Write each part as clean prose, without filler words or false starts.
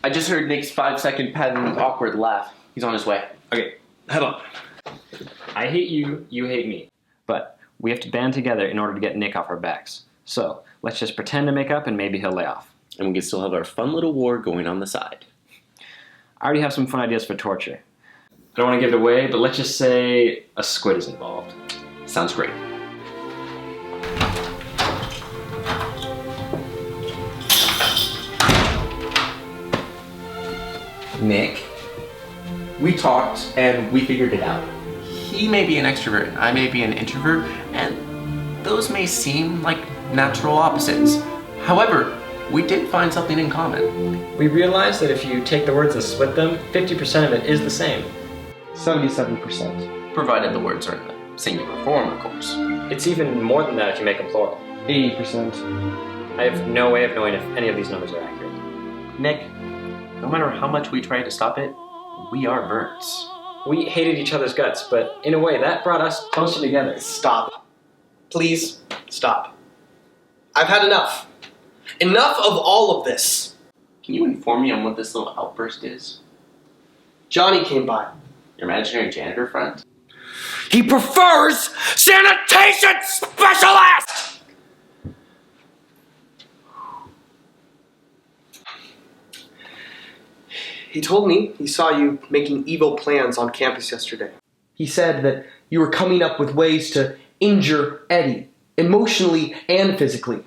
I just heard Nick's 5-second pattern awkward laugh. He's on his way. Okay, head on. I hate you, you hate me. But we have to band together in order to get Nick off our backs. So let's just pretend to make up and maybe he'll lay off. And we can still have our fun little war going on the side. I already have some fun ideas for torture. I don't want to give it away, but let's just say a squid is involved. Sounds great. Nick, we talked and we figured it out. He may be an extrovert, I may be an introvert, and those may seem like natural opposites. However, we did find something in common. We realized that if you take the words and split them, 50% of it is the same. 77%. Provided the words are in the singular form, of course. It's even more than that if you make them plural. 80%. I have no way of knowing if any of these numbers are accurate. Nick, no matter how much we try to stop it, we are Verts. We hated each other's guts, but in a way that brought us closer together. Stop. Please, stop. I've had enough. Enough of all of this. Can you inform me on what this little outburst is? Johnny came by. Your imaginary janitor friend? He prefers sanitation specialist! He told me he saw you making evil plans on campus yesterday. He said that you were coming up with ways to injure Eddie, emotionally and physically.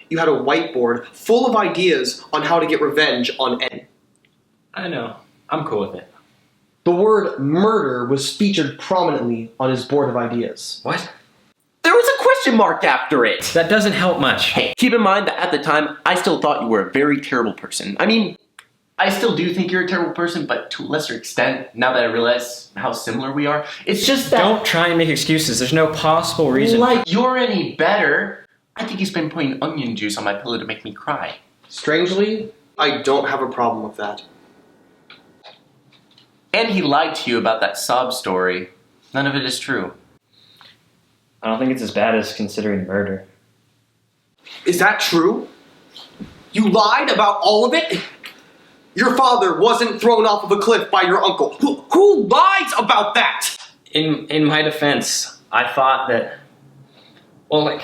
You had a whiteboard full of ideas on how to get revenge on Eddie. I know. I'm cool with it. The word murder was featured prominently on his board of ideas. What? There was a question mark after it! That doesn't help much. Hey, keep in mind that at the time, I still thought you were a very terrible person. I mean, I still do think you're a terrible person, but to a lesser extent, now that I realize how similar we are. It's just that... Don't try and make excuses. There's no possible reason. Like you're any better. I think he's been putting onion juice on my pillow to make me cry. Strangely, I don't have a problem with that. And he lied to you about that sob story. None of it is true. I don't think it's as bad as considering murder. Is that true? You lied about all of it? Your father wasn't thrown off of a cliff by your uncle. Who lies about that? In my defense, I thought that... Well,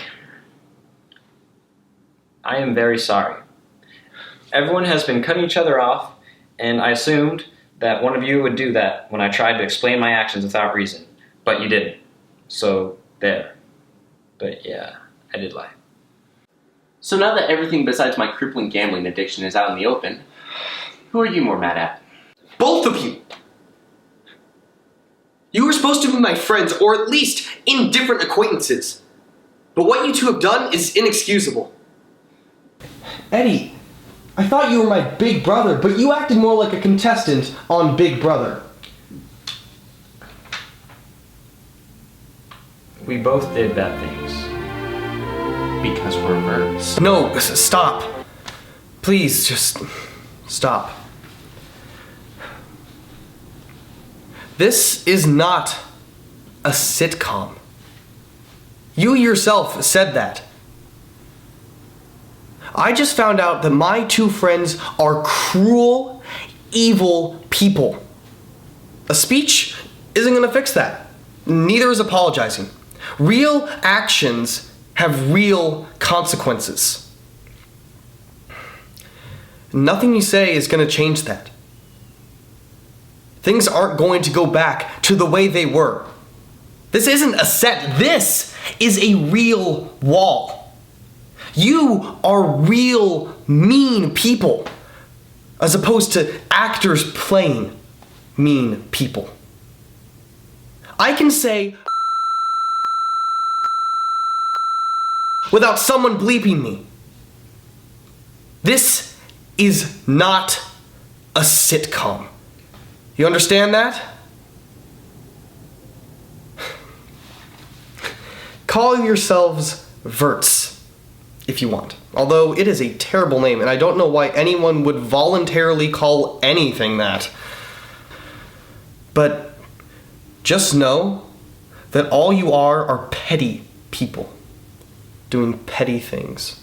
I am very sorry. Everyone has been cutting each other off, and I assumed that one of you would do that when I tried to explain my actions without reason. But you didn't. So, there. But yeah, I did lie. So now that everything besides my crippling gambling addiction is out in the open, who are you more mad at? Both of you! You were supposed to be my friends, or at least indifferent acquaintances. But what you two have done is inexcusable. Eddie, I thought you were my big brother, but you acted more like a contestant on Big Brother. We both did bad things. Because we're Verts. No, stop. Please, just stop. This is not a sitcom. You yourself said that. I just found out that my two friends are cruel, evil people. A speech isn't gonna fix that. Neither is apologizing. Real actions have real consequences. Nothing you say is gonna change that. Things aren't going to go back to the way they were. This isn't a set, this is a real wall. You are real mean people, as opposed to actors playing mean people. I can say without someone bleeping me. This is not a sitcom. You understand that? Call yourselves Verts if you want. Although it is a terrible name, and I don't know why anyone would voluntarily call anything that. But just know that all you are petty people doing petty things.